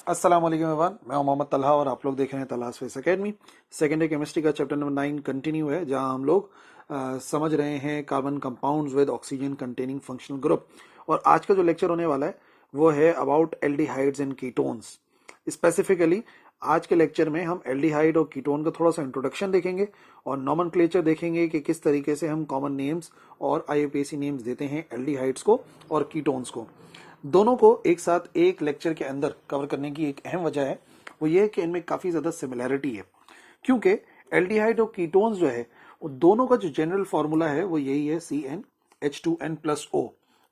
अस्सलाम वालेकुम एवरीवन, मैं हूं मोहम्मद तलहा और आप लोग देख रहे हैं तलहास face academy. Second year chemistry का चैप्टर नंबर 9 कंटिन्यू है, जहां हम लोग समझ रहे हैं carbon compounds with oxygen containing functional group. और आज का जो लेक्चर होने वाला है वो है about aldehydes and ketones. Specifically आज के लेक्चर में हम एल्डिहाइड और कीटोन का थोड़ा सा इंट्रोडक्शन देखेंगे और नॉमेनक्लेचर देखेंगे कि किस तरीके से हम कॉमन नेम्स और आईयूपीएसी नेम्स देते हैं एल्डिहाइड्स को और कीटोन्स को। दोनों को एक साथ एक लेक्चर के अंदर कवर करने की एक अहम वजह है, वो ये है कि इनमें काफी ज्यादा सिमिलैरिटी है। क्योंकि एल्डिहाइड और कीटोन्स जो है वो दोनों का जो जनरल फॉर्मूला है वो यही है CnH2n+O।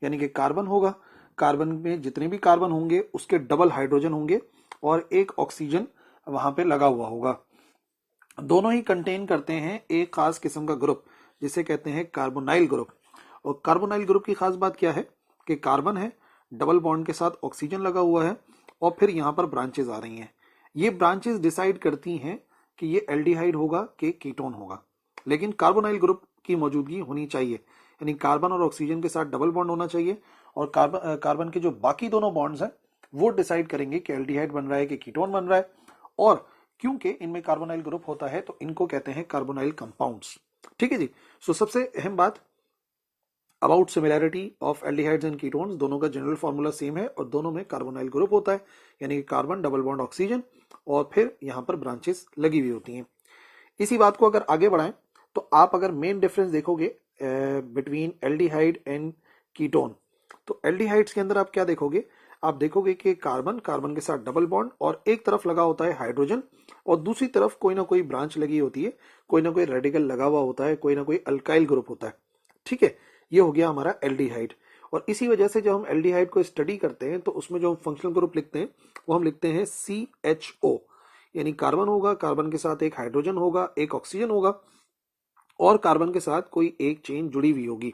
यानी कि कार्बन होगा, कार्बन में जितने भी कार्बन होंगे उसके डबल हाइड्रोजन होंगे और एक ऑक्सीजन वहां पे लगा हुआ होगा। दोनों ही कंटेन करते हैं एक खास किस्म का ग्रुप जिसे कहते हैं कार्बोनाइल ग्रुप। और कार्बोनाइल ग्रुप की खास बात क्या है कि कार्बन है, डबल बॉन्ड के साथ ऑक्सीजन लगा हुआ है और फिर यहां पर ब्रांचेस आ रही हैं। ये ब्रांचेस डिसाइड करती हैं कि ये एल्डिहाइड होगा कि कीटोन होगा। लेकिन कार्बोनाइल ग्रुप की मौजूदगी होनी चाहिए, यानी कार्बन और ऑक्सीजन के साथ डबल बॉन्ड होना चाहिए और कार्बन के जो बाकी दोनों बॉन्ड्स हैं वो डिसाइड करेंगे कि एल्डिहाइड बन रहा है कि कीटोन बन रहा है। और क्योंकि इनमें कार्बोनाइल ग्रुप होता है तो इनको कहते हैं कार्बोनाइल कंपाउंड्स। ठीक है जी। सो सबसे अहम बात about similarity of aldehydes and ketones, दोनों का जनरल फॉर्मूला सेम है और दोनों में कार्बोनाइल ग्रुप होता है, यानी कि कार्बन डबल बॉन्ड ऑक्सीजन और फिर यहां पर ब्रांचेस लगी हुई होती हैं। इसी बात को अगर आगे बढ़ाएं तो आप अगर मेन डिफरेंस देखोगे बिटवीन एल्डिहाइड एंड कीटोन, तो एल्डिहाइड्स के अंदर आप क्या देखोगे, आप देखोगे कि कार्बन कार्बन के साथ डबल बॉन्ड और एक तरफ लगा होता है हाइड्रोजन और दूसरी तरफ कोई ना कोई ब्रांच लगी होती है, कोई ना कोई रेडिकल लगा हुआ होता है, कोई ना कोई अल्काइल ग्रुप होता है। ठीक है, ये हो गया हमारा एल्डिहाइड। और इसी वजह से जब हम एल्डिहाइड को स्टडी करते हैं तो उसमें जो हम फंक्शनल ग्रुप लिखते हैं वो हम लिखते हैं CHO, यानी कार्बन होगा, कार्बन के साथ एक हाइड्रोजन होगा, एक ऑक्सीजन होगा और कार्बन के साथ कोई एक चेन जुड़ी हुई होगी।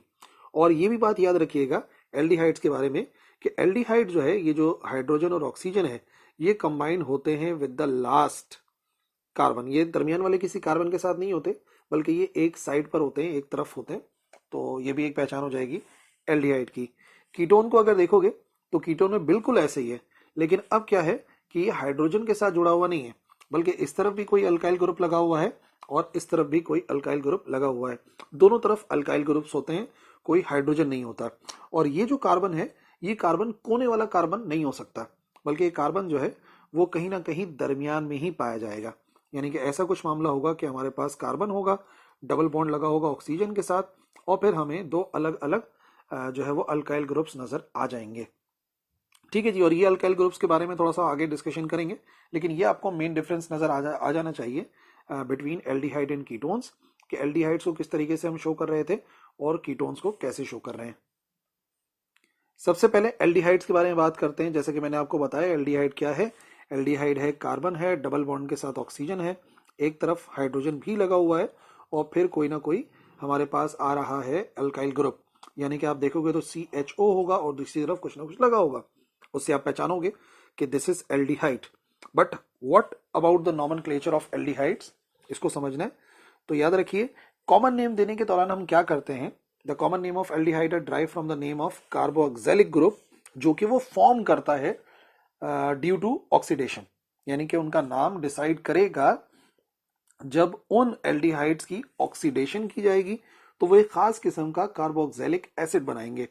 और ये भी बात याद रखिएगा एल्डिहाइड्स के बारे में कि एल्डिहाइड जो है, ये जो हाइड्रोजन और ऑक्सीजन है, ये कंबाइन होते हैं विद द लास्ट कार्बन। ये दरमियान वाले किसी कार्बन के साथ नहीं होते, बल्कि ये एक साइड पर होते हैं, एक तरफ होते हैं। तो ये भी एक पहचान हो जाएगी एल्डिहाइड की। कीटोन को अगर देखोगे तो कीटोन में बिल्कुल ऐसे ही है, लेकिन अब क्या है कि ये हाइड्रोजन के साथ जुड़ा हुआ नहीं है, बल्कि इस तरफ भी कोई अल्काइल ग्रुप लगा हुआ है और इस तरफ भी कोई अल्काइल ग्रुप लगा हुआ है। दोनों तरफ अल्काइल ग्रुप्स होते हैं, कोई हाइड्रोजन नहीं होता। और ये जो कार्बन है, ये कार्बन कोने वाला कार्बन नहीं हो सकता, बल्कि ये कार्बन जो है वो कहीं ना कहीं दरमियान में ही पाया जाएगा। यानी कि ऐसा कुछ मामला होगा कि हमारे पास कार्बन होगा, डबल बॉन्ड लगा होगा ऑक्सीजन के साथ और फिर हमें दो अलग अलग जो है वो अल्काइल ग्रुप्स नजर आ जाएंगे। ठीक है जी। और ये अल्काइल ग्रुप्स के बारे में थोड़ा सा आगे डिस्कशन करेंगे, लेकिन ये आपको मेन डिफरेंस नजर आ जाना चाहिए बिटवीन एल्डिहाइड एंड कीटोन्स, कि एल्डिहाइड्स को किस तरीके से हम शो कर रहे थे और कीटोन्स को कैसे शो कर रहे हैं। सबसे पहले एल्डिहाइड्स के बारे में बात करते हैं। जैसे कि मैंने आपको बताया एल्डिहाइड क्या है। एल्डिहाइड है कार्बन है, डबल बॉन्ड के साथ ऑक्सीजन है, एक तरफ हाइड्रोजन भी लगा हुआ है और फिर कोई ना कोई हमारे पास आ रहा है अल्काइल ग्रुप। यानी कि आप देखोगे तो CHO होगा और दूसरी तरफ कुछ ना कुछ लगा होगा, उससे आप पहचानोगे कि this is aldehyde. But what about the nomenclature of aldehydes, इसको समझना है तो याद रखिए कॉमन नेम देने के दौरान हम क्या करते हैं। The common name of aldehyde are drive from the name of carboxylic group, जो कि वो फॉर्म करता है ड्यू टू ऑक्सीडेशन। यानी कि उनका नाम डिसाइड करेगा जब उन एल्डिहाइड्स की ऑक्सीडेशन की जाएगी तो वो एक खास किस्म का कार्बोक्सिलिक एसिड बनाएंगे।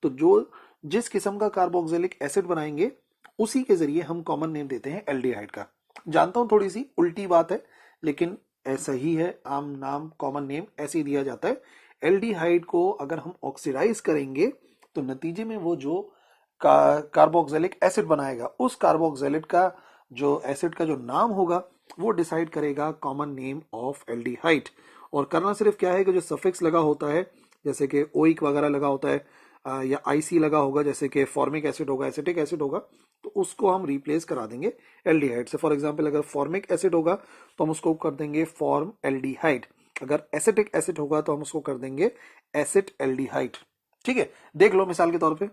तो जो जिस किस्म का कार्बोक्सिलिक एसिड बनाएंगे उसी के जरिए हम कॉमन नेम देते हैं एल्डिहाइड का। जानता हूं थोड़ी सी उल्टी बात है, लेकिन ऐसा ही है, आम नाम कॉमन नेम ऐसे ही दिया जाता है। एल्डिहाइड को अगर हम ऑक्सीडाइज करेंगे तो नतीजे में वो जो कार्बोक्सिलिक एसिड बनाएगा, उस कार्बोक्सिलिक का जो एसिड का जो नाम होगा वो डिसाइड करेगा कॉमन नेम ऑफ एल्डिहाइड। और करना सिर्फ क्या है कि जो सफिक्स लगा होता है, जैसे कि ओइक वगैरह लगा होता है या IC लगा होगा, जैसे कि फॉर्मिक एसिड होगा, एसिटिक एसिड होगा, तो उसको हम रिप्लेस करा देंगे एल्डिहाइड से। फॉर एग्जांपल अगर फॉर्मिक एसिड होगा तो हम उसको कर देंगे फॉर्म एल्डिहाइड, अगर एसिटिक एसिड होगा तो हम उसको कर देंगे एसिड एल्डिहाइड। ठीक है, देख लो मिसाल के तौर पे।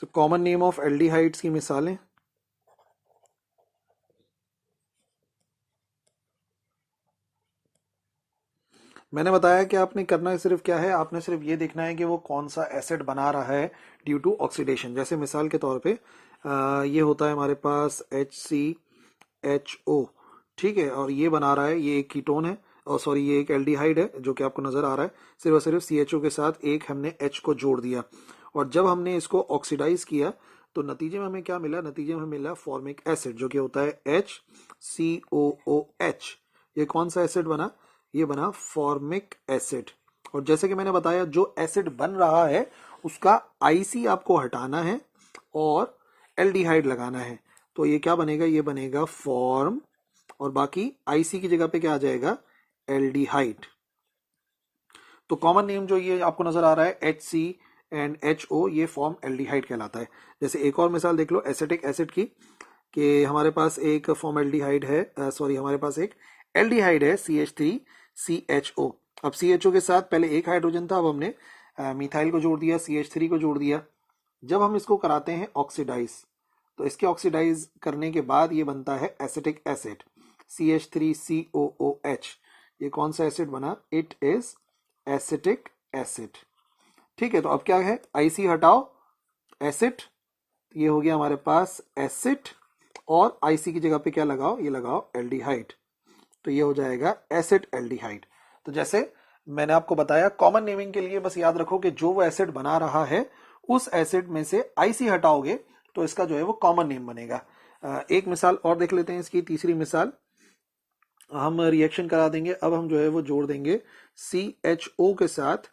So common name of aldehydes की मिसालें, मैंने बताया कि आपने करना सिर्फ क्या है, आपने सिर्फ ये देखना है कि वो कौन सा एसिड बना रहा है ड्यू टू ऑक्सीडेशन। जैसे मिसाल के तौर पे ये होता है हमारे पास HCHO, ठीक है, और ये बना रहा है, ये एक कीटोन है, और सॉरी ये एक एल्डिहाइड है जो कि आपको नजर आ रहा है। सिर्फ और सिर्फ CHO के साथ एक हमने H को जोड़ दिया, और जब हमने इसको ऑक्सीडाइज किया तो नतीजे में हमें क्या मिला, नतीजे में हमें मिला फॉर्मिक एसिड जो कि होता है HCOOH। ये कौन सा एसिड बना, ये बना फॉर्मिक एसिड। और जैसे कि मैंने बताया जो एसिड बन रहा है उसका आईसी आपको हटाना है और एल्डिहाइड लगाना है, तो ये क्या बनेगा, ये बनेगा फॉर्म, और बाकी आईसी की जगह पे क्या आ जाएगा, एल्डिहाइड। तो कॉमन नेम जो ये आपको नजर आ रहा है HCNHO, ये फॉर्म एल्डिहाइड कहलाता है। जैसे एक और मिसाल देख लो एसिटिक एसिड की, कि हमारे पास एक फॉर्म एल्डिहाइड है, सॉरी हमारे पास एक एल्डिहाइड है CH3CHO। अब CHO के साथ पहले एक हाइड्रोजन था, अब हमने मिथाइल को जोड़ दिया, CH3 को जोड़ दिया। जब हम इसको कराते हैं ऑक्सीडाइज, तो इसके ऑक्सीडाइज करने के बाद ये बनता है एसिटिक एसिड CH3COOH। ये कौन सा एसिड बना, इट इज एसिटिक एसिड। ठीक है, तो अब क्या है, आईसी हटाओ, एसिड, ये हो गया हमारे पास एसिड, और आईसी की जगह पे क्या लगाओ, ये लगाओ एल्डिहाइड, तो ये हो जाएगा एसिड एल्डिहाइड। तो जैसे मैंने आपको बताया कॉमन नेमिंग के लिए बस याद रखो कि जो वो एसिड बना रहा है उस एसिड में से आईसी हटाओगे तो इसका जो है वो कॉमन नेम बनेगा। एक मिसाल और देख लेते हैं इसकी, तीसरी मिसाल हम रिएक्शन करा देंगे। अब हम जो है वो जोड़ देंगे CHO के साथ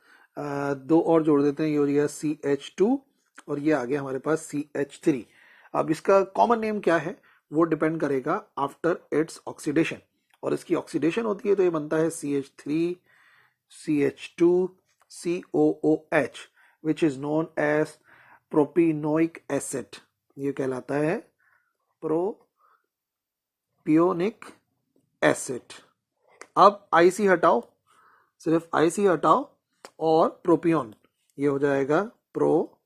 दो और जोड़ देते हैं, ये हो गया CH2, और ये आ गया हमारे पास CH3। अब इसका कॉमन नेम क्या है वो डिपेंड करेगा आफ्टर इट्स ऑक्सीडेशन, और इसकी ऑक्सीडेशन होती है तो ये बनता है CH3 CH2 COOH which is known as propanoic acid. ये कहलाता है प्रोपियोनिक एसिड। अब आईसी हटाओ, सिर्फ आईसी हटाओ और प्रोपियोन, ये हो जाएगा प्रोपियोन,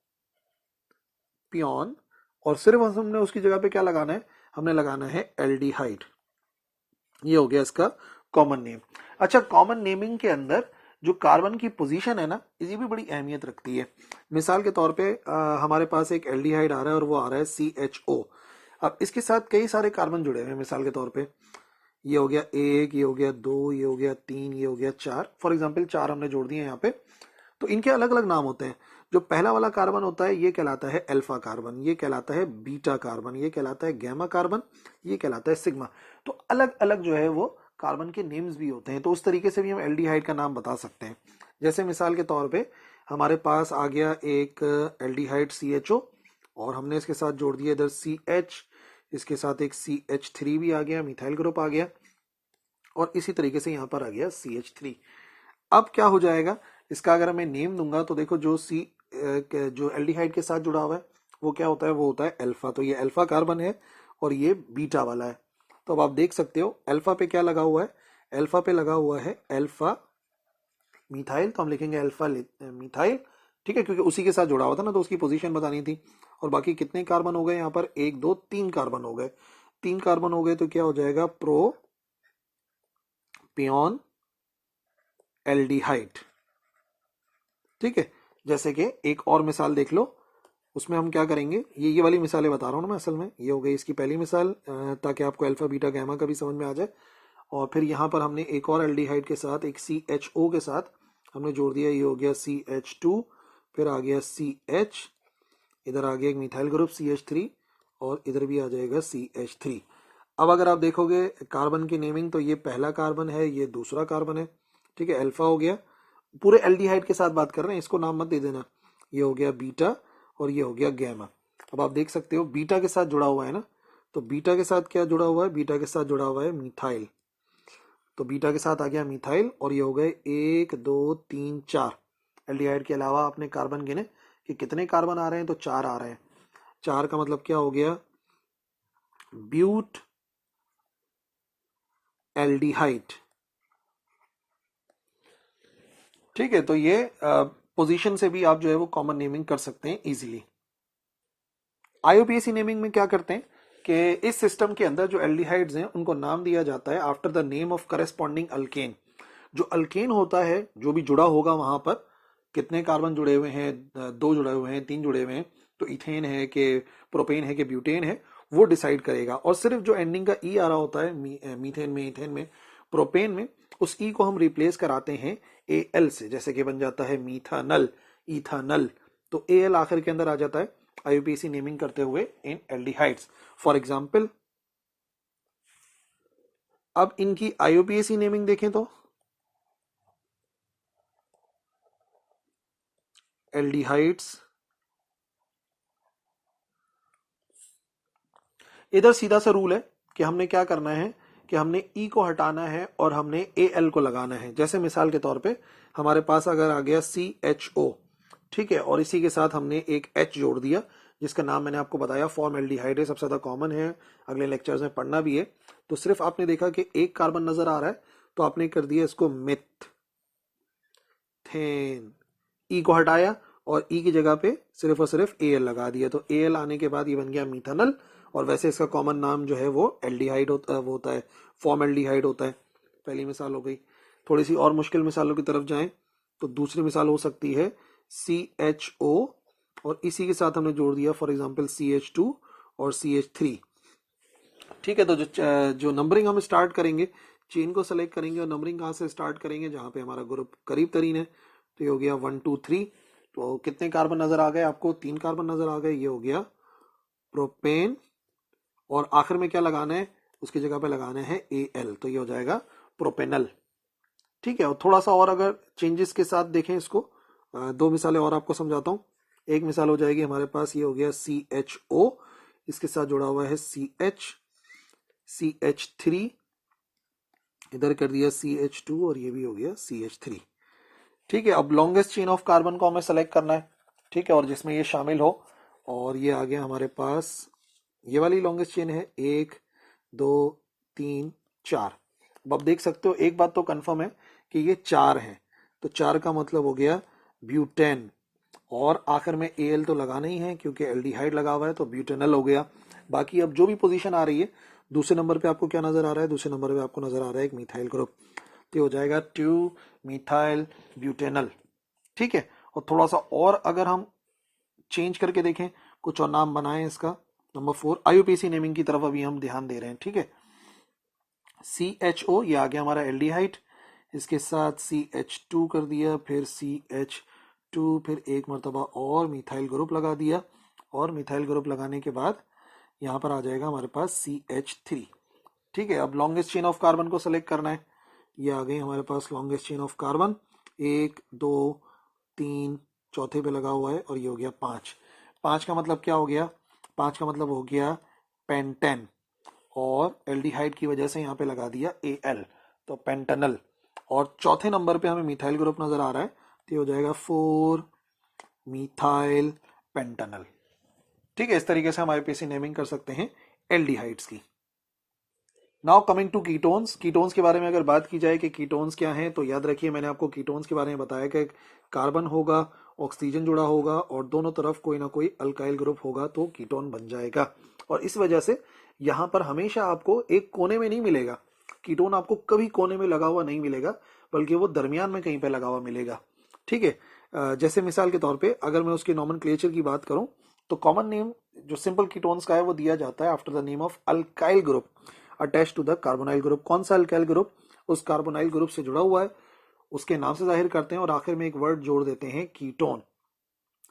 और सिर्फ हमने उसकी जगह पे क्या लगाना है, हमने लगाना है एल्डिहाइड। ये हो गया इसका कॉमन नेम। अच्छा, कॉमन नेमिंग के अंदर जो कार्बन की पोजीशन है ना, ये भी बड़ी अहमियत रखती है। मिसाल के तौर पे हमारे पास एक एल्डिहाइड आ रहा है और वो आ रहा है CHO। अब इसके साथ कई सारे कार्बन जुड़े हुए हैं, मिसाल के तौर पे ये हो गया 1, ये हो गया 2, ये हो गया 3, ये हो गया 4, फॉर एग्जाम्पल 4 हमने जोड़ दिए यहाँ पे। तो इनके अलग अलग नाम होते हैं। जो पहला वाला कार्बन होता है ये कहलाता है अल्फा कार्बन, ये कहलाता है बीटा कार्बन, ये कहलाता है गैमा कार्बन, ये कहलाता है सिग्मा। तो अलग अलग जो है वो कार्बन के नेम्स भी होते हैं, तो उस तरीके से भी हम एल्डिहाइड का नाम बता सकते हैं। जैसे मिसाल के तौर पे हमारे पास आ गया एक एल्डिहाइड CHO, और हमने इसके साथ जोड़ दिया इधर CH, इसके साथ एक CH3 भी आ गया, मिथाइल ग्रुप आ गया, और इसी तरीके से यहाँ पर आ गया CH3। अब क्या हो जाएगा, इसका अगर मैं नेम दूंगा तो देखो जो जो एल्डिहाइड के साथ जुड़ा हुआ है वो क्या होता है, वो होता है अल्फा। तो ये अल्फा कार्बन है और ये बीटा वाला है। तो अब आप देख सकते हो अल्फा पे क्या लगा हुआ है, अल्फा पे लगा हुआ है अल्फा मिथाइल, तो हम लिखेंगे अल्फा मिथाइल, ठीक है, क्योंकि उसी के साथ जुड़ा हुआ था ना, तो उसकी पोजीशन बतानी थी। और बाकी कितने कार्बन हो गए यहाँ पर, 1 2 3 कार्बन हो गए, 3 कार्बन हो गए, तो क्या हो जाएगा, प्रोपियोन एल्डिहाइड। ठीक है, जैसे कि एक और मिसाल देख लो, उसमें हम क्या करेंगे, ये वाली मिसालें बता रहा हूँ ना मैं असल में, ये हो गई इसकी पहली मिसाल, ताकि आपको अल्फा बीटा गैमा का भी समझ में आ जाए। और फिर यहाँ पर हमने एक और एल्डिहाइड के साथ एक CHO के साथ हमने जोड़ दिया, ये हो गया CH2, फिर आ गया CH, इधर आ गया एक मिथाइल ग्रुप CH3, और इधर भी आ जाएगा CH3। अब अगर आप देखोगे कार्बन की नेमिंग, तो ये पहला कार्बन है, ये दूसरा कार्बन है, ठीक है, अल्फा हो गया। पूरे एल्डिहाइड के साथ बात कर रहे हैं, इसको नाम मत दे देना। ये हो गया बीटा और ये हो गया गैमा। अब आप देख सकते हो बीटा के साथ जुड़ा हुआ है ना, तो बीटा के साथ क्या जुड़ा हुआ है, बीटा के साथ जुड़ा हुआ है मिथाइल, तो बीटा के साथ आ गया मिथाइल, और ये हो गए 1 2 3 4। एल्डिहाइड के अलावा आपने कार्बन गिने कि कितने कार्बन आ रहे हैं, तो 4 आ रहे हैं। 4 का मतलब क्या हो गया, ब्यूट एल्डिहाइड। ठीक है, तो ये पोजीशन से भी आप जो है वो कॉमन नेमिंग कर सकते हैं इजीली। IUPAC नेमिंग में क्या करते हैं कि इस सिस्टम के अंदर जो एल्डिहाइड्स हैं उनको नाम दिया जाता है after the name of corresponding alkane. जो अल्केन होता है, जो भी जुड़ा होगा वहां पर कितने कार्बन जुड़े हुए हैं, 2 जुड़े हुए हैं, 3 जुड़े हुए हैं, तो इथेन है कि प्रोपेन है कि ब्यूटेन है, वो डिसाइड करेगा। और सिर्फ जो एंडिंग का ई आ रहा होता है मीथेन में, इथेन में, प्रोपेन में, उस ई को हम रिप्लेस कराते हैं ए एल से, जैसे कि बन जाता है मीथानल, इथानल। तो ए एल आखिर के अंदर आ जाता है आईयूपीएसी नेमिंग करते हुए इन एल्डिहाइड्स। फॉर एग्जाम्पल अब इनकी आईयूपीएसी नेमिंग देखें तो एल्डिहाइड्स, इधर सीधा सा रूल है कि हमने क्या करना है कि हमने ई को हटाना है और हमने ए एल को लगाना है। जैसे मिसाल के तौर पे हमारे पास अगर आ गया सी एच ओ, ठीक है, और इसी के साथ हमने एक एच जोड़ दिया जिसका नाम मैंने आपको बताया फॉर्मल्डिहाइड है, सबसे ज्यादा कॉमन है, अगले लेक्चर्स में पढ़ना भी है। तो सिर्फ आपने देखा कि एक कार्बन नजर आ रहा है तो आपने कर दिया इसको मिथेन, ई को हटाया और ई की जगह पे सिर्फ और सिर्फ ए एल लगा दिया। तो ए एल आने के बाद ये बन गया मीथानल, और वैसे इसका कॉमन नाम जो है वो एल्डिहाइड होता है, फॉर्मल्डिहाइड होता है। पहली मिसाल हो गई। थोड़ी सी और मुश्किल मिसालों की तरफ जाएं तो दूसरी मिसाल हो सकती है सी एच ओ और इसी के साथ हमने जोड़ दिया फॉर एग्जाम्पल CH2 और CH3। ठीक है, तो जो नंबरिंग हम स्टार्ट करेंगे, चेन को सेलेक्ट करेंगे और नंबरिंग कहाँ से स्टार्ट करेंगे, जहां पे हमारा ग्रुप करीब तरीन है। तो ये हो गया 1 2 3। तो कितने कार्बन नजर आ गए आपको? 3 कार्बन नजर आ गए। ये हो गया प्रोपेन, और आखिर में क्या लगाना है, उसकी जगह पे लगाना है AL, तो ये हो जाएगा प्रोपेनल। ठीक है, और थोड़ा सा और अगर चेंजेस के साथ देखें इसको, 2 मिसालें और आपको समझाता हूँ। एक मिसाल हो जाएगी हमारे पास, ये हो गया CHO, इसके साथ जुड़ा हुआ है CH3, इधर कर दिया CH2 और ये भी हो गया CH3। ठीक है, अब लॉन्गेस्ट चेन ऑफ कार्बन को हमें सेलेक्ट करना है, ठीक है, और जिसमें ये शामिल हो, और ये आ गया हमारे पास, ये वाली लॉन्गेस्ट चेन है 1 2 3 4। अब आप देख सकते हो एक बात तो कंफर्म है कि ये 4 है, तो 4 का मतलब हो गया ब्यूटेन, और आखिर में एल तो लगाना ही है क्योंकि एल्डिहाइड लगा हुआ है, तो ब्यूटेनल हो गया। बाकी अब जो भी पोजीशन आ रही है, दूसरे नंबर पे आपको क्या नजर आ रहा है? दूसरे नंबर पे आपको नजर आ रहा है एक मिथाइल ग्रुप, तो हो जाएगा 2 मिथाइल ब्यूटेनल। ठीक है, और थोड़ा सा और अगर हम चेंज करके देखें, कुछ और नाम बनाएं इसका। नंबर 4 आईयूपीएसी नेमिंग की तरफ अभी हम ध्यान दे रहे हैं। ठीक है, CHO ये आ गया हमारा एल्डिहाइड, इसके साथ CH2 कर दिया, फिर CH2, फिर एक मरतबा और मिथाइल ग्रुप लगा दिया, और मिथाइल ग्रुप लगाने के बाद यहाँ पर आ जाएगा हमारे पास CH3। ठीक है, अब लॉन्गेस्ट चेन ऑफ कार्बन को सेलेक्ट करना है। ये आ गई हमारे पास लॉन्गेस्ट चेन ऑफ कार्बन, 1 2 3, चौथे पे लगा हुआ है, और ये हो गया 5। 5 का मतलब क्या हो गया? 5 का मतलब हो गया पेंटेन, और एल्डिहाइड की वजह से यहाँ पे लगा दिया AL, तो पेंटेनल। और चौथे नंबर पे हमें मिथाइल ग्रुप नजर आ रहा है, तो ये हो जाएगा 4 मिथाइल पेंटेनल। ठीक है, इस तरीके से हम आईयूपीएसी नेमिंग कर सकते हैं एल्डिहाइड्स की। Now coming to ketones. Ketones के बारे में अगर बात की जाए कि कीटोन्स क्या हैं, तो याद रखिए मैंने आपको कीटोन्स के बारे में बताया कि कार्बन होगा, ऑक्सीजन जुड़ा होगा, और दोनों तरफ कोई ना कोई अल्काइल ग्रुप होगा, तो कीटोन बन जाएगा। और इस वजह से यहां पर हमेशा आपको एक कोने में नहीं मिलेगा, कीटोन आपको कभी कोने में लगा हुआ नहीं मिलेगा, बल्कि वो दरमियान में कहीं पे लगा हुआ मिलेगा। ठीक है, जैसे मिसाल के तौर पे अगर मैं उसके नॉमेनक्लेचर की बात करूं, तो कॉमन नेम जो सिंपल कीटोन्स का है वो दिया जाता है after the name of alkyl group attach to the carbonyl group. कौन सा अल्काइल ग्रुप उस कार्बोनाइल ग्रुप से जुड़ा हुआ है उसके नाम से जाहिर करते हैं, और आखिर में एक वर्ड जोड़ देते हैं कीटोन।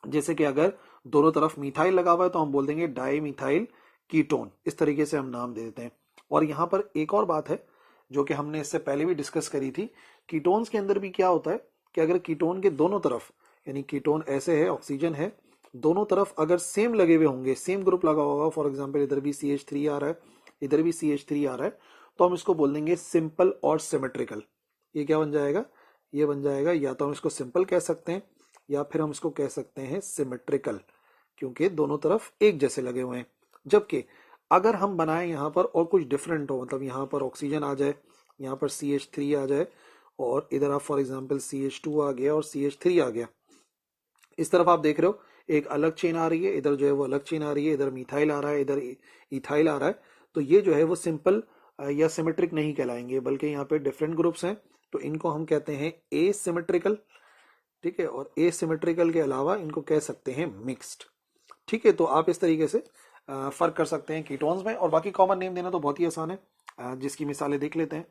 जैसे कि अगर दोनों तरफ मिथाइल लगा हुआ है तो हम बोल देंगे डाई मिथाइल कीटोन, इस तरीके से हम नाम दे देते हैं। और यहाँ पर एक और बात है जो कि हमने इससे पहले भी डिस्कस करी थी, कीटोन्स के अंदर भी क्या होता है कि अगर कीटोन के दोनों तरफ, यानी कीटोन ऐसे है, ऑक्सीजन है, दोनों तरफ अगर सेम लगे हुए होंगे, सेम ग्रुप लगा होगा, फॉर एग्जाम्पल इधर भी CH3 आ रहा है, इधर भी CH3 आ रहा है, तो हम इसको बोल देंगे सिंपल और सिमेट्रिकल। ये क्या बन जाएगा? ये बन जाएगा, या तो हम इसको सिंपल कह सकते हैं या फिर हम इसको कह सकते हैं सिमेट्रिकल, क्योंकि दोनों तरफ एक जैसे लगे हुए हैं। जबकि अगर हम बनाएं यहाँ पर और कुछ डिफरेंट हो, मतलब यहाँ पर ऑक्सीजन आ जाए, यहाँ पर CH3 आ जाए, और इधर आप फॉर एग्जाम्पल CH2 आ गया और CH3 आ गया, इस तरफ आप देख रहे हो एक अलग चेन आ रही है, इधर जो है वो अलग चेन आ रही है, इधर मिथाइल आ रहा है, इधर इथाइल आ रहा है, तो ये जो है वो सिंपल या सिमेट्रिक नहीं कहलाएंगे, बल्कि यहाँ पे डिफरेंट ग्रुप्स हैं तो इनको हम कहते हैं एसिमेट्रिकल, ठीक है, और एसिमेट्रिकल के अलावा इनको कह सकते हैं मिक्स्ड, ठीक है। तो आप इस तरीके से फर्क कर सकते हैं कीटोन्स में, और बाकी कॉमन नेम देना तो बहुत ही आसान है, जिसकी मिसालें देख लेते हैं।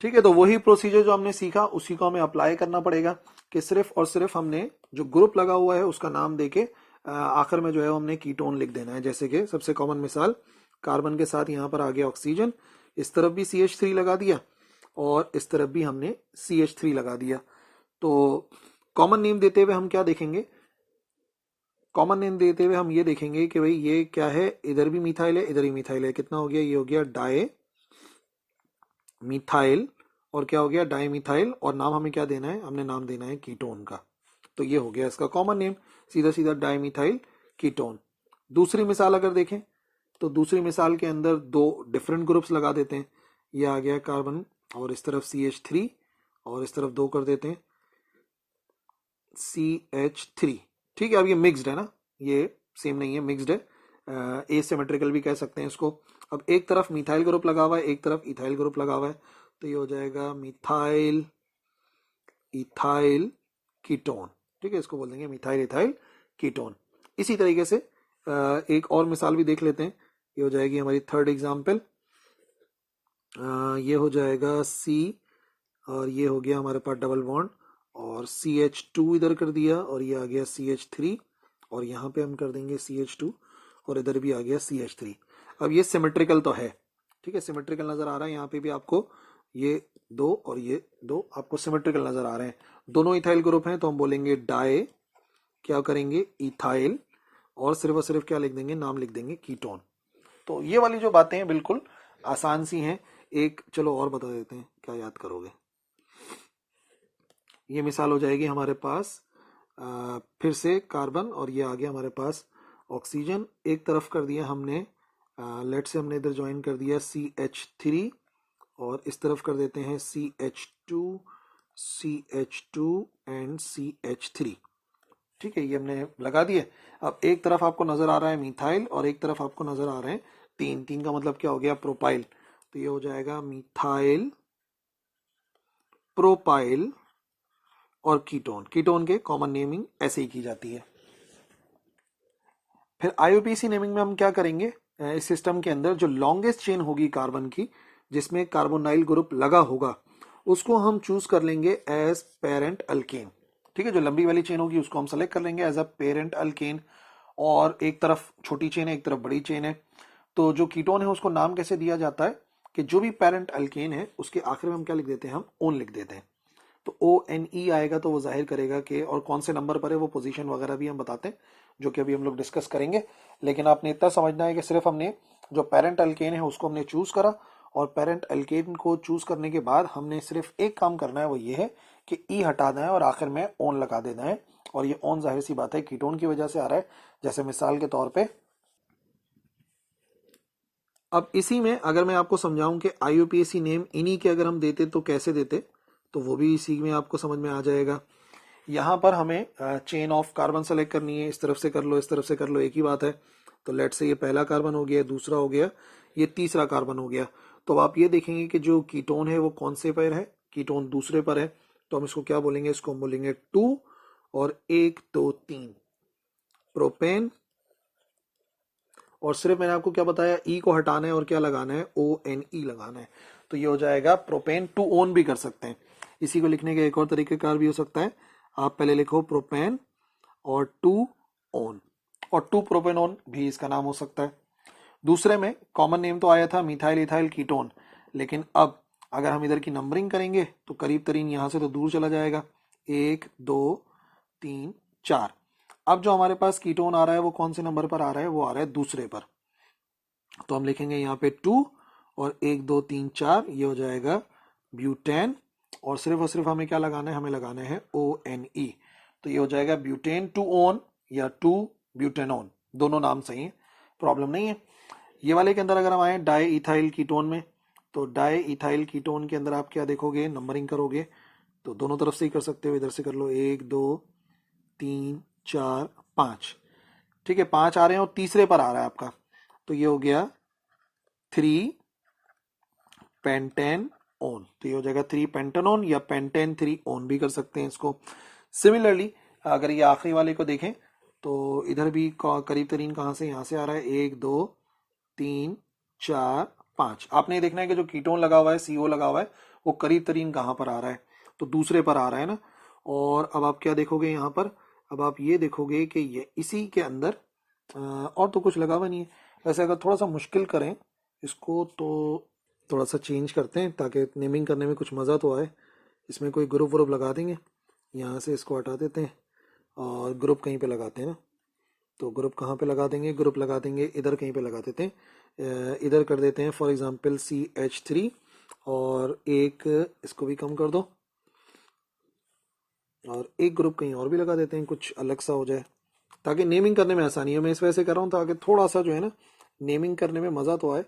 ठीक है, तो वही प्रोसीजर जो हमने सीखा उसी को हमें अप्लाई करना पड़ेगा कि सिर्फ और सिर्फ हमने जो ग्रुप लगा हुआ है उसका नाम देके आखिर में जो है हमने कीटोन लिख देना है। जैसे कि सबसे कॉमन मिसाल, कार्बन के साथ यहाँ पर आ गया ऑक्सीजन, इस तरफ भी CH3 लगा दिया और इस तरफ भी हमने CH3 लगा दिया। तो कॉमन नेम देते हुए हम क्या देखेंगे, कॉमन नेम देते हुए हम ये देखेंगे कि भाई ये क्या है, इधर भी मिथाइल है इधर ही मिथाइल है, कितना हो गया, ये हो गया डाई मिथाइल, और क्या हो गया डाई मिथाइल, और नाम हमें क्या देना है, हमने नाम देना है कीटोन का। तो ये हो गया इसका कॉमन नेम, सीधा सीधा डाई मिथाइल कीटोन। दूसरी मिसाल अगर देखें तो दूसरी मिसाल के अंदर दो डिफरेंट ग्रुप्स लगा देते हैं, ये आ गया कार्बन और इस तरफ CH3 और इस तरफ दो कर देते हैं CH3, ठीक है। अब ये मिक्स्ड है ना, ये सेम नहीं है, मिक्स्ड है, एसिमेट्रिकल भी कह सकते हैं इसको। अब एक तरफ मिथाइल ग्रुप लगा हुआ है एक तरफ इथाइल ग्रुप लगा हुआ है, तो ये हो जाएगा मिथाइल इथाइल कीटोन, ठीक है, इसको बोल देंगे मिथाइल इथाइल कीटोन। इसी तरीके से एक और मिसाल भी देख लेते हैं, ये हो जाएगी हमारी थर्ड एग्जाम्पल, ये हो जाएगा C और ये हो गया हमारे पास डबल बॉन्ड और CH2 इधर कर दिया और ये आ गया CH3 और यहाँ पे हम कर देंगे CH2 और इधर भी आ गया CH3। अब ये सिमेट्रिकल तो है, ठीक है, सिमेट्रिकल नजर आ रहा है, यहाँ पे भी आपको ये दो और ये दो आपको सिमेट्रिकल नजर आ रहे हैं, दोनों इथाइल ग्रुप हैं, तो हम बोलेंगे डाई, क्या करेंगे इथाइल, और सिर्फ क्या लिख देंगे, नाम लिख देंगे कीटोन। तो ये वाली जो बातें हैं बिल्कुल आसान सी हैं। एक चलो और बता देते हैं, क्या याद करोगे, ये मिसाल हो जाएगी हमारे पास फिर से कार्बन और ये आ गया हमारे पास ऑक्सीजन, एक तरफ कर दिया हमने लेट से हमने इधर ज्वाइन कर दिया CH3 और इस तरफ कर देते हैं CH2 एंड CH3, ठीक है, ये हमने लगा दिए। अब एक तरफ आपको नजर आ रहा है मिथाइल और एक तरफ आपको नजर आ रहे हैं तीन, तीन का मतलब क्या हो गया, प्रोपाइल, तो ये हो जाएगा मिथाइल प्रोपाइल और कीटोन। कीटोन के कॉमन नेमिंग ऐसे ही की जाती है। फिर IUPAC नेमिंग में हम क्या करेंगे, इस सिस्टम के अंदर जो लॉन्गेस्ट चेन होगी कार्बन की जिसमें कार्बोनाइल ग्रुप लगा होगा उसको हम चूज कर लेंगे एज पेरेंट अल्केन, ठीक है, जो लंबी वाली चेन होगी उसको हम सेलेक्ट कर लेंगे एज अ पेरेंट अल्केन, और एक तरफ छोटी चेन है एक तरफ बड़ी चेन है। तो जो कीटोन है उसको नाम कैसे दिया जाता है कि जो भी पेरेंट अल्केन है उसके आखिर में हम क्या लिख देते हैं, हम ओन लिख देते हैं। तो ONE आएगा तो वो जाहिर करेगा कि और कौन से नंबर पर है, वो पोजीशन वगैरह भी हम बताते हैं जो कि अभी हम लोग डिस्कस करेंगे। लेकिन आपने इतना समझना है कि सिर्फ हमने जो पेरेंट अल्केन है उसको हमने चूज करा, और पेरेंट अल्केन को चूज करने के बाद हमने सिर्फ एक काम करना है, वो ये है कि E हटा देना है और आखिर में ओन लगा देना है। और ये ओन जाहिर सी बात है कीटोन की वजह से आ रहा है, जैसे मिसाल के तौर पे अब इसी में अगर मैं आपको समझाऊं कि IUPAC नेम इन्हीं के अगर हम देते तो कैसे देते, तो वो भी इसी में आपको समझ में आ जाएगा। यहाँ पर हमें चेन ऑफ कार्बन सेलेक्ट करनी है, इस तरफ से कर लो इस तरफ से कर लो, एक ही बात है। तो लेट से ये पहला कार्बन हो गया, दूसरा हो गया, ये तीसरा कार्बन हो गया। तो आप ये देखेंगे कि जो कीटोन है वो कौन से पर है, कीटोन दूसरे पर है, तो हम इसको क्या बोलेंगे, इसको हम बोलेंगे 2 और 1 2 3 प्रोपेन, और सिर्फ मैंने आपको क्या बताया, E को हटाना है और क्या लगाना है, ONE लगाना है। तो ये हो जाएगा प्रोपेन, टू ओन भी कर सकते हैं। इसी को लिखने का एक और तरीकेकार भी हो सकता है, आप पहले लिखो प्रोपेन और 2 ओन, और 2 प्रोपेनोन भी इसका नाम हो सकता है। दूसरे में कॉमन नेम तो आया था मिथाइल इथाइल कीटोन, लेकिन अब अगर हम इधर की नंबरिंग करेंगे तो करीब तरीन यहां से तो दूर चला जाएगा, 1 2 3 4। अब जो हमारे पास कीटोन आ रहा है वो कौन से नंबर पर आ रहा है, वो आ रहा है दूसरे पर, तो हम लिखेंगे यहाँ पे 2 और 1 2 3 4, ये हो जाएगा ब्यूटेन, और सिर्फ हमें क्या लगाना है, हमें लगाना है ONE। तो ये हो जाएगा ब्यूटेन 2 ओन या 2 ब्यूटेनोन, दोनों नाम सही है, प्रॉब्लम नहीं है। ये वाले के अंदर अगर हम आए डाई इथाइल कीटोन में, तो डाई इथाइल कीटोन के अंदर आप क्या देखोगे, नंबरिंग करोगे तो दोनों तरफ से ही कर सकते हो, इधर से कर लो 1 2 3 4 5, ठीक है, 5 आ रहे हैं और तीसरे पर आ रहा है आपका, तो ये हो गया 3 पेंटेन ओन, तो ये हो जाएगा 3 पेंटेनोन या पेंटेन 3 ओन भी कर सकते हैं इसको। सिमिलरली अगर ये आखिरी वाले को देखें तो इधर भी करीब तरीन कहाँ से, यहाँ से आ रहा है 1 2 3 4 5। आपने ये देखना है कि जो कीटोन लगा हुआ है, सीओ लगा हुआ है, वो करीब तरीन कहाँ पर आ रहा है, तो दूसरे पर आ रहा है ना। और अब आप क्या देखोगे यहाँ पर, अब आप ये देखोगे कि ये इसी के अंदर और तो कुछ लगा हुआ नहीं है। वैसे अगर थोड़ा सा मुश्किल करें इसको तो थोड़ा सा चेंज करते हैं ताकि नेमिंग करने में कुछ मज़ा तो आए। इसमें कोई ग्रुप व्रुप लगा देंगे, यहाँ से इसको हटा देते हैं और ग्रुप कहीं पे लगाते हैं ना, तो ग्रुप कहाँ पे लगा देंगे, ग्रुप लगा देंगे इधर कहीं पे लगा देते हैं, इधर कर देते हैं फॉर एग्जांपल CH3, और एक इसको भी कम कर दो और एक ग्रुप कहीं और भी लगा देते हैं, कुछ अलग सा हो जाए ताकि नेमिंग करने में आसानी हो। मैं इस वजह से कर रहा हूँ ताकि थोड़ा सा जो है ना नेमिंग करने में मज़ा तो आए,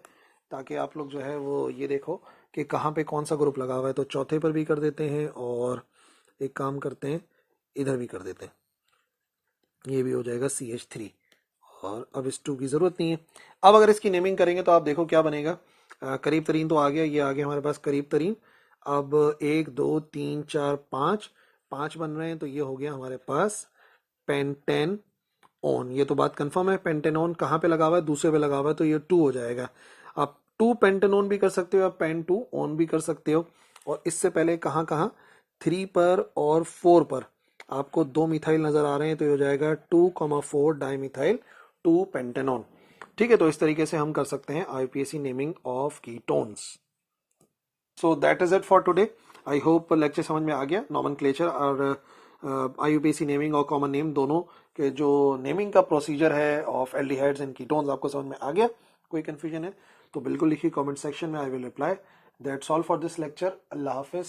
ताकि आप लोग जो है वो ये देखो कि कहाँ पे कौन सा ग्रुप लगा हुआ है। तो चौथे पर भी कर देते हैं और एक काम करते हैं इधर भी कर देते हैं, ये भी हो जाएगा CH3, और अब इस 2 की ज़रूरत नहीं है। अब अगर इसकी नेमिंग करेंगे तो आप देखो क्या बनेगा, करीब तरीन तो आ गया, ये आ गया हमारे पास करीब तरीन। अब 1 2 3 4 5 बन रहे हैं, तो ये हो गया हमारे पास पेंटेन ओन। ये तो बात कंफर्म है, पेंटेनोन कहाँ पे लगा हुआ है, दूसरे पे लगा हुआ है, तो ये 2 हो जाएगा। आप 2 पेंटेनोन भी कर सकते हो, आप पेन 2 ओन भी कर सकते हो। और इससे पहले कहाँ कहाँ 3 पर और 4 पर आपको 2 मिथाइल नजर आ रहे हैं, तो ये हो जाएगा 2,4 डाइमिथाइल 2 पेंटेनोन। ठीक है, तो इस तरीके से हम कर सकते हैं IUPAC naming of ketones. So that is it for today. I hope lecture समझ में आ गया। नॉमेनक्लेचर और IUPAC नेमिंग और कॉमन नेम दोनों के जो नेमिंग का प्रोसीजर है ऑफ एल्डिहाइड्स एंड कीटोन्स आपको समझ में आ गया। कोई कंफ्यूजन है तो बिल्कुल लिखिए कमेंट सेक्शन में, I will reply. That's all for this lecture. Allah Hafiz.